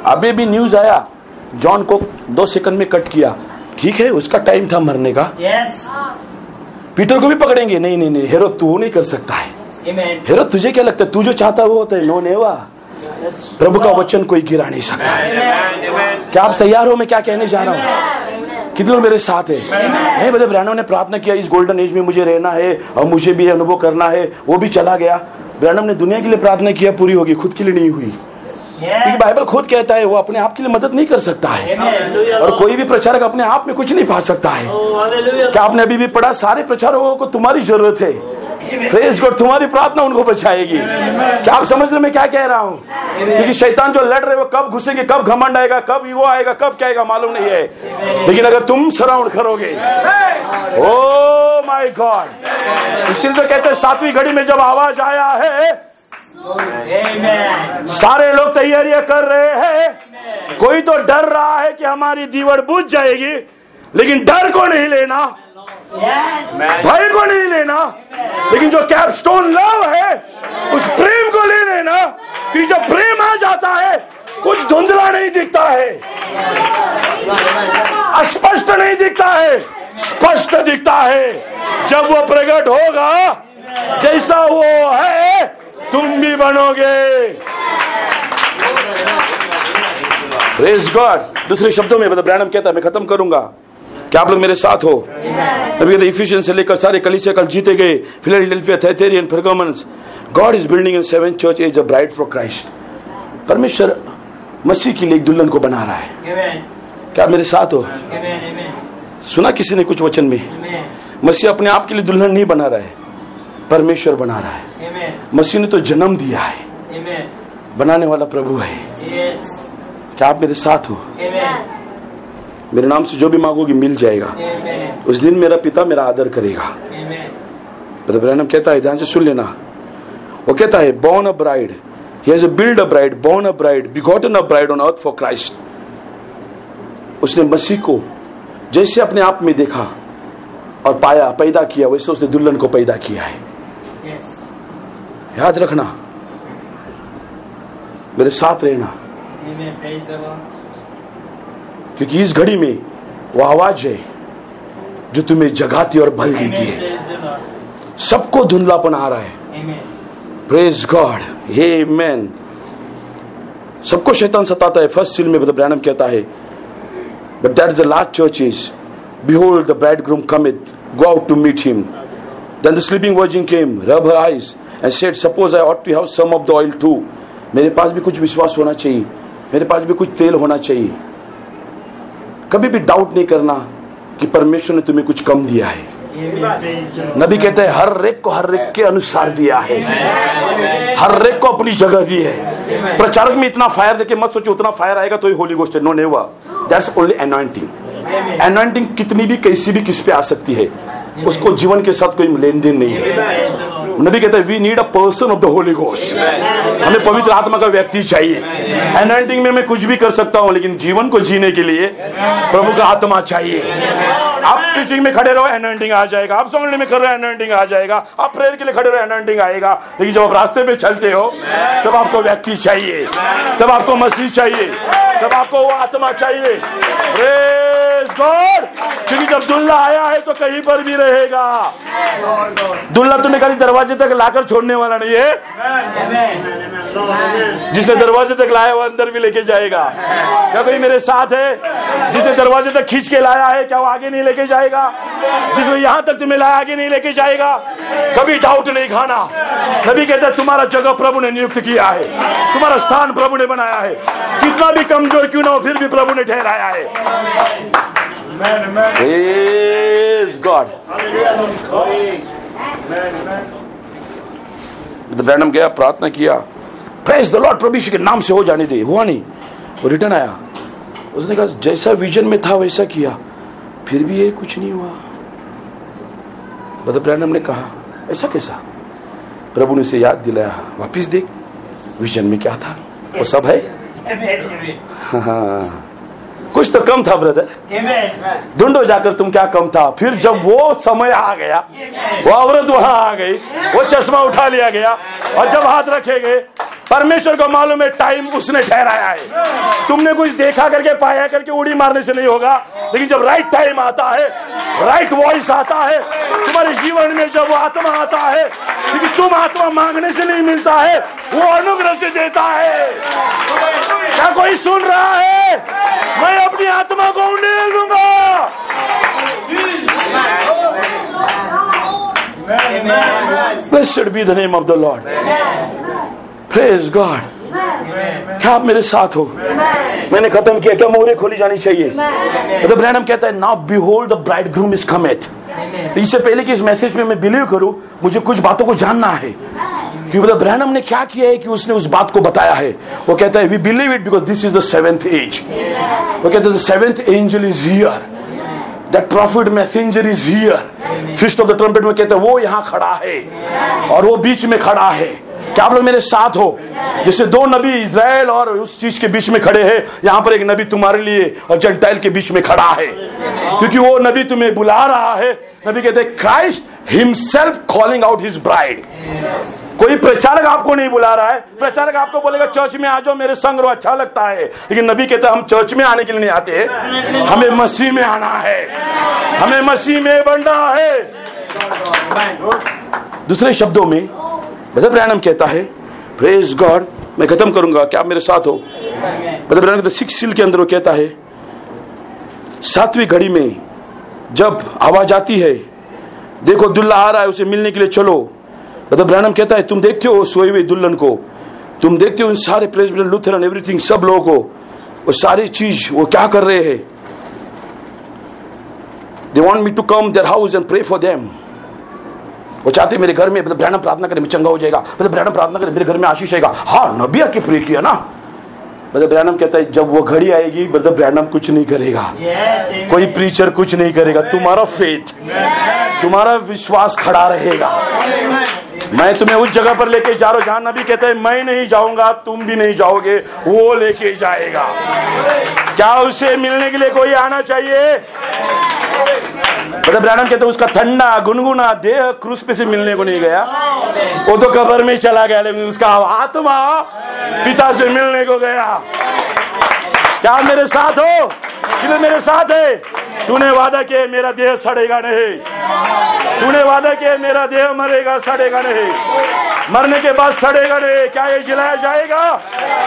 अभी भी न्यूज आया, जॉन को 2 सेकंड में कट किया। ठीक है, उसका टाइम था मरने का। पीटर को भी पकड़ेंगे। नहीं नहीं नहीं, हेरोद तू नहीं कर सकता है। हेरोद तुझे क्या लगता है, तू जो चाहता है वो होता है? नो नेवा। प्रभु का वचन कोई गिरा नहीं सकता। क्या आप तैयार हो? मैं क्या कहने जा रहा हूँ? कितने लोग मेरे साथ है? नहीं, ब्रदर ब्रैनम ने प्रार्थना किया, इस गोल्डन एज में मुझे रहना है और मुझे भी अनुभव करना है, वो भी चला गया। ब्रैनम ने दुनिया के लिए प्रार्थना किया, पूरी होगी, खुद के लिए नहीं हुई। क्योंकि बाइबल खुद कहता है वो अपने आप के लिए मदद नहीं कर सकता है, और कोई भी प्रचारक अपने आप में कुछ नहीं पा सकता है। क्या आपने अभी भी पढ़ा? सारे प्रचारकों को तुम्हारी जरूरत है। प्रेज गॉड, तुम्हारी प्रार्थना उनको बचाएगी। क्या आप समझ रहे मैं क्या कह रहा हूँ? क्योंकि शैतान जो लड़ रहे वो कब घुसेंगे, कब घमंड आएगा, कब ईगो आएगा, कब क्या आएगा मालूम नहीं है। लेकिन अगर तुम सराउंड करोगे, ओ माय गॉड, इसलिए तो कहते हैं 7वीं घड़ी में जब आवाज आया है, सारे लोग तैयारियां कर रहे हैं। कोई तो डर रहा है कि हमारी दीवार बुझ जाएगी, लेकिन डर को नहीं लेना, भय को नहीं लेना, लेकिन जो कैपस्टोन लव है उस प्रेम को ले लेना। कि जब प्रेम आ जाता है कुछ धुंधला नहीं दिखता है, अस्पष्ट नहीं दिखता है, स्पष्ट दिखता है। जब वो प्रकट होगा, जैसा वो है तुम भी बनोगे। Praise God. दूसरे शब्दों में ब्रैनम कहता है, मैं खत्म करूंगा, क्या आप लोग मेरे साथ हो? इफिशियंस से लेकर सारे कलीसिया कल जीते गए, फिलाडेल्फिया, थैथेरियन, Pergamus. God is building in 7 church as a bride for Christ. परमेश्वर मसीह के लिए एक दुल्हन को बना रहा है। क्या आप मेरे साथ हो? सुना किसी ने कुछ वचन में? मसीह अपने आप के लिए दुल्हन नहीं बना रहा है, परमेश्वर बना रहा है। मसीह ने तो जन्म दिया है, बनाने वाला प्रभु है। क्या आप मेरे साथ हो? मेरे नाम से जो भी मांगोगे मिल जाएगा। उस दिन मेरा पिता मेरा आदर करेगा। ब्रदर ब्रैनम कहता है, ध्यान से सुन लेना, वो कहता है born a bride, he has built a bride, born a bride, begotten a bride on earth for Christ। उसने मसीह को जैसे अपने आप में देखा और पाया, पैदा किया, वैसे उसने दुल्हन को पैदा किया है। याद रखना, मेरे साथ रहना, क्योंकि इस घड़ी में वो आवाज है जो तुम्हें जगाती और बल देती है। सबको धुंधलापन आ रहा है। प्रेज गॉड, आमेन। सबको शैतान सताता है। फर्स्ट सील में ब्रैनम कहता है, but that is the last church is, behold the bridegroom cometh, go out to meet him. Then the sleeping virgin came, rubbed her eyes and said, suppose I ought to have some of the oil too। मेरे पास भी कुछ विश्वास होना चाहिए, मेरे पास भी कुछ तेल होना चाहिए। कभी भी डाउट नहीं करना कि परमेश्वर ने तुम्हें कुछ कम दिया है। नबी कहते हैं हर एक को हर एक के अनुसार दिया है, हर एक को अपनी जगह दी है। प्रचारक में इतना फायर देके मत सोचो उतना फायर आएगा तो ही होली गोस्ट है। No never, that's only anointing. Anointing कितनी भी कैसी भी किस पे आ सकती है, उसको जीवन के साथ कोई लेन देन नहीं है। नबी कहते हैं we need a person of the holy ghost. हमें पवित्र आत्मा का व्यक्ति चाहिए। एनॉइंटिंग में मैं कुछ भी कर सकता हूँ, लेकिन जीवन को जीने के लिए प्रभु का आत्मा चाहिए। आप टीचिंग में खड़े रहो, एनॉइंटिंग आ जाएगा। आप सॉन्ग में खड़े रहो, एनॉइंटिंग आ जाएगा। आप प्रेयर के लिए खड़े रहो, एनॉइंटिंग आएगा। लेकिन जब आप रास्ते पे चलते हो तब आपको व्यक्ति चाहिए, तब आपको मसीह चाहिए, तब आपको वो आत्मा चाहिए। Praise God. क्योंकि जब दुल्हा आया है तो कहीं पर भी रहेगा। दुल्हा तुम्हें खाली दरवाजे तक लाकर छोड़ने वाला नहीं है, जिसने दरवाजे तक लाया वो अंदर भी लेके जाएगा। क्या कोई मेरे साथ है? जिसने दरवाजे तक खींच के लाया है क्या वो आगे नहीं लेके जाएगा? जिसने यहाँ तक तुम्हें लाया आगे नहीं लेके जाएगा। कभी डाउट नहीं खाना। नबी कहते हैं तुम्हारा जगह प्रभु ने नियुक्त किया है, तुम्हारा स्थान प्रभु ने बनाया है। कितना भी कमजोर क्यों ना हो फिर भी प्रभु ने ठहराया है। Praise God। ब्रैनम गया, प्रार्थना किया, प्रेज द लॉर्ड, प्रभु यीशु के नाम से हो जाने दे। हुआ नहीं, वो रिटर्न आया। उसने कहा जैसा विजन में था वैसा किया, फिर भी ये कुछ नहीं हुआ। ब्रैनम ने कहा ऐसा कैसा? प्रभु ने उसे याद दिलाया, वापिस देख विजन में क्या था, वो सब है। हाँ, कुछ तो कम था ब्रदर, ढूंढो जाकर तुम क्या कम था। फिर जब वो समय आ गया, वो औरत वहां आ गई, वो चश्मा उठा लिया गया और जब हाथ रखे गए परमेश्वर को मालूम है टाइम उसने ठहराया है। तुमने कुछ देखा करके पाया करके उड़ी मारने से नहीं होगा, लेकिन जब राइट टाइम आता है, राइट वॉइस आता है तुम्हारे जीवन में, जब वो आत्मा आता है, क्योंकि तुम आत्मा मांगने से नहीं मिलता है, वो अनुग्रह से देता है। क्या कोई सुन रहा है? मैं अपनी आत्मा को उंडेल दूंगा। Blessed be the name of the Lord. Praise God. क्या आप मेरे साथ हो? मैंने खत्म किया, क्या मोहरें खोली जानी चाहिए? तो ब्रैनम कहता है now behold the bridegroom is cometh. इससे पहले कि इस मैसेज में मैं बिलीव करूं, मुझे कुछ बातों को जानना है। क्योंकि ब्रैनम ने क्या किया है कि उसने उस बात को बताया है। वो कहता है we believe it because this is the seventh age. वो कहता है the seventh angel is here. That prophet messenger is here. Fist of the trumpet में कहते हैं वो यहाँ खड़ा है और वो बीच में खड़ा है। क्या आप लोग मेरे साथ हो? जैसे दो नबी इज़राइल और उस चीज के बीच में खड़े हैं, यहाँ पर एक नबी तुम्हारे लिए और जंटाइल के बीच में खड़ा है, क्योंकि वो नबी तुम्हें बुला रहा है। नबी कहते हैं Christ himself calling out his bride. कोई प्रचारक आपको नहीं बुला रहा है। प्रचारक आपको बोलेगा चर्च में आ जाओ, मेरे संग रहो, अच्छा लगता है, लेकिन नबी कहते हैं हम चर्च में आने के लिए नहीं आते, हमें मसीह में आना है, हमें मसीह में बनना है। दूसरे शब्दों में ब्रदर ब्रैनम कहता है, प्रेज गॉड, मैं खत्म करूंगा, क्या आप मेरे साथ हो? ब्रदर ब्रैनम कहता है 6 सील के अंदर वो कहता है 7वीं घड़ी में जब आवाज आती है, देखो दुल्हा आ रहा है, उसे मिलने के लिए चलो। ब्रदर ब्रैनम कहता है तुम देखते हो सोए हुए दुल्हन को, तुम देखते हो उन सारे प्रेसिडेंट लूथरन एवरीथिंग सब लोगों को, वो सारी चीज वो क्या कर रहे हैं? They want me to come their house and pray for them. वो चाहते मेरे घर में ब्रदर ब्रैनम प्रार्थना करे, मैं चंगा हो जाएगा, ब्रदर ब्रैनम प्रार्थना करे, मेरे घर में आशीष आएगा। हाँ, नबी आके प्रे किया ना। ब्रदर ब्रैनम कहता है जब वो घड़ी आएगी ब्रदर ब्रैनम कुछ नहीं करेगा, कोई प्रीचर कुछ नहीं करेगा, तुम्हारा फेथ, तुम्हारा विश्वास खड़ा रहेगा। मैं तुम्हें उस जगह पर लेके जा रहा हूं जहां नबी कहते हैं मैं नहीं जाऊंगा, तुम भी नहीं जाओगे, वो लेके जाएगा। क्या उसे मिलने के लिए कोई आना चाहिए? ब्रदर ब्रैनम कहते हैं उसका ठंडा गुनगुना देह क्रूस पे से मिलने को नहीं गया, वो तो कब्र में चला गया, लेकिन उसका आत्मा पिता से मिलने को गया। क्या मेरे साथ हो? कि मेरे साथ है? तूने वादा किया मेरा देह सड़ेगा नहीं, तूने वादा किया मेरा देह मरेगा सड़ेगा नहीं, मरने के बाद सड़ेगा नहीं। क्या ये जलाया जाएगा?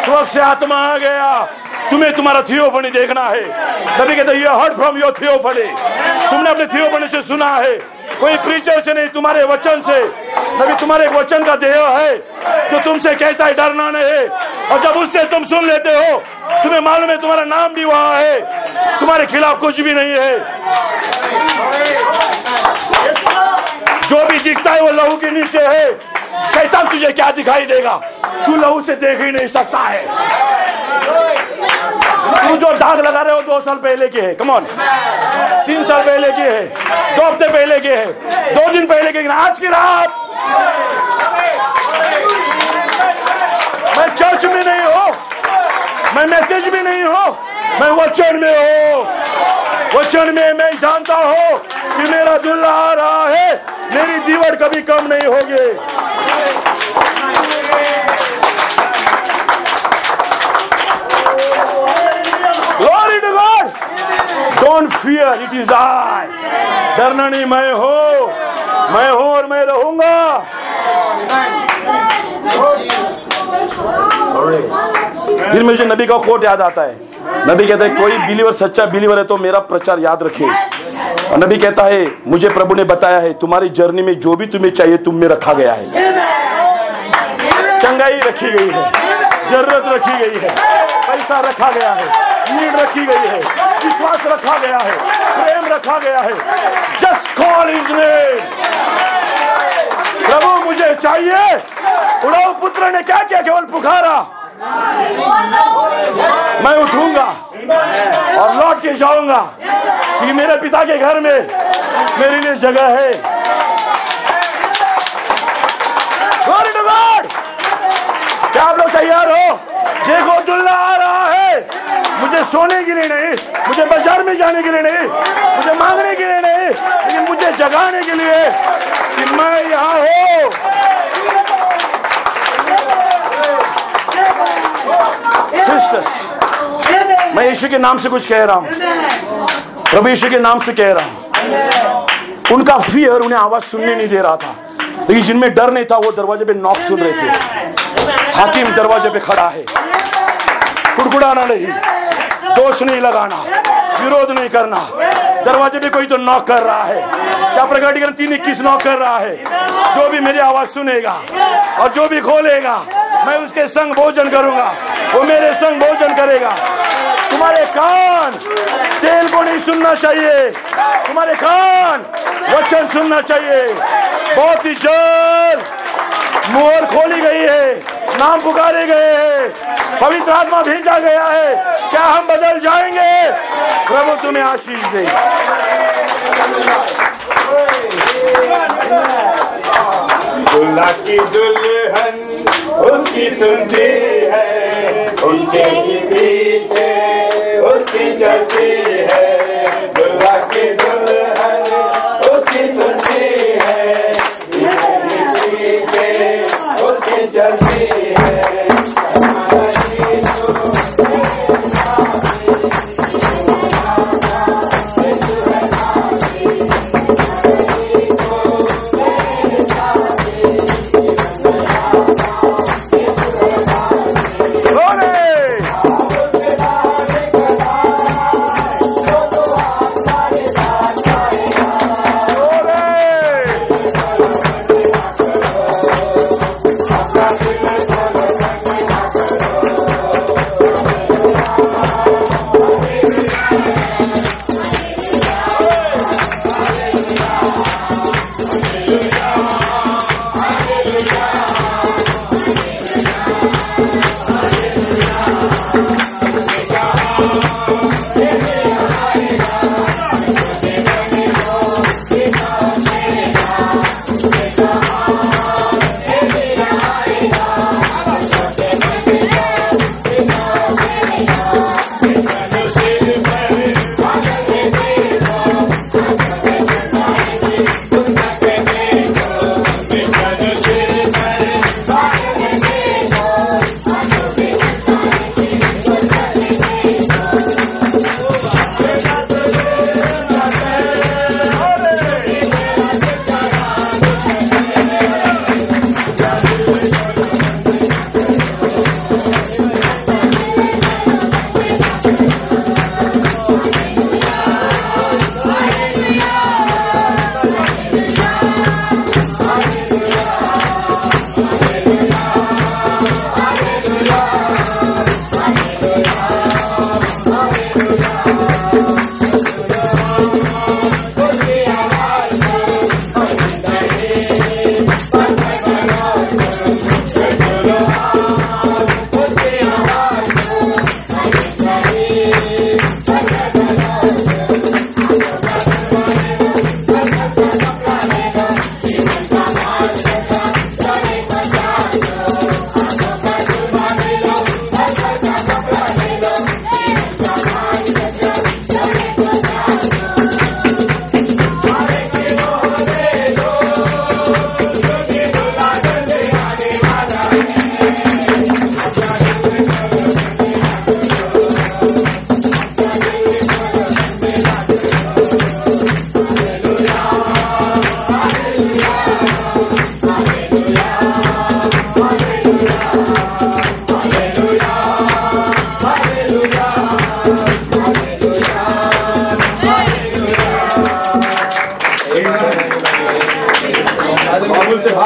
स्वर्ग से आत्मा आ गया, तुम्हें तुम्हारा थियोफनी देखना है। नबी कहते you heard from your theophany, तुमने अपने थियोफनी से सुना है, कोई प्रीचर से नहीं, तुम्हारे वचन से। नबी तुम्हारे एक वचन का देह है जो तुमसे कहता है डरना नहीं, और जब उससे तुम सुन लेते हो तुम्हें मालूम है तुम्हारा नाम भी वहां है, तुम्हारे खिलाफ कुछ भी नहीं है। जो भी दिखता है वो लहू के नीचे है। शैतान तुझे क्या दिखाई देगा? तू लहू से देख ही नहीं सकता है। तू जो दाग लगा रहे हो 2 साल पहले के है, कम ऑन, 3 साल पहले के है, 2 हफ्ते पहले के है, 2 दिन पहले के, आज की रात मैं चर्च में नहीं हूं, मैं मैसेज में नहीं हूं, मैं वचन में हूं। वचन में मैं जानता हूं कि मेरा दुल्हा आ रहा है, मेरी दीवार कभी कम नहीं होगी। Glory to God. Don't fear, it is I. डरना नहीं, मैं हूं और मैं रहूंगा। फिर मुझे नबी का कोट याद आता है। नबी कहता है कोई बिलीवर सच्चा बिलीवर है तो मेरा प्रचार याद रखे। और नबी कहता है मुझे प्रभु ने बताया है तुम्हारी जर्नी में जो भी तुम्हें चाहिए तुम में रखा गया है। चंगाई रखी गई है, जरूरत रखी गई है, पैसा रखा गया है, नीड रखी गई है, विश्वास रखा गया है, प्रेम रखा गया है। Just call his name. प्रभु मुझे चाहिए। उड़ाऊ पुत्र ने क्या किया? केवल पुकारा, मैं उठूंगा और लौट के जाऊंगा कि मेरे पिता के घर में मेरे लिए जगह है। Glory to God। क्या आप लोग तैयार हो? देखो दुल्हा आ रहा है, मुझे सोने के लिए नहीं, मुझे बाजार में जाने के लिए नहीं, मुझे मांगने के लिए नहीं, लेकिन मुझे जगाने के लिए कि मैं यहाँ हूँ। सिस्टर्स, मैं यीशु के नाम से कुछ कह रहा हूँ, प्रभु यीशु के नाम से कह रहा हूँ। उनका फियर उन्हें आवाज सुनने नहीं दे रहा था, लेकिन जिनमें डर नहीं था वो दरवाजे पे नॉक सुन रहे थे। हाकिम दरवाजे पे खड़ा है, कुड़कुड़ाना नहीं, दोष नहीं लगाना, विरोध नहीं करना। दरवाजे पे कोई तो नॉक कर रहा है। क्या प्रकटीकरण 3:21 नॉक कर रहा है? जो भी मेरी आवाज सुनेगा और जो भी खोलेगा, मैं उसके संग भोजन करूंगा, वो मेरे संग भोजन करेगा। तुम्हारे कान तेल को नहीं सुनना चाहिए, तुम्हारे कान वचन सुनना चाहिए। बहुत ही जल्द मोहर खोली गई है, नाम पुकारे गए हैं, पवित्र आत्मा भेजा गया है। क्या हम बदल जाएंगे? प्रभु तुम्हें आशीष दे। दुल्हा की दुल्हन उसकी सुनती है, उसके पीछे उसकी चलती है। दुल्हा की दुल्हन उसकी सुनती है, पीछे उसकी चलती है।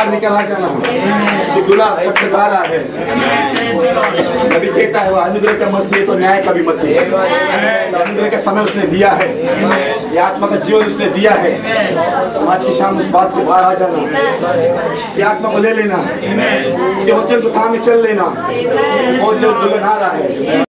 निकल जाना कि दूल्हा पटकारा है। कभी कहता है वो अनुग्रह का मसीह है तो न्याय का भी मसीह है। अनुग्रह का समय उसने दिया है, ये आत्मा का जीवन उसने दिया है। आज की शाम उस बात से बाहर आ जाना, ये आत्मा को ले लेना, उसके वचन को थामे चल लेना। बहुत जल्द दुल्हन आ रहा है।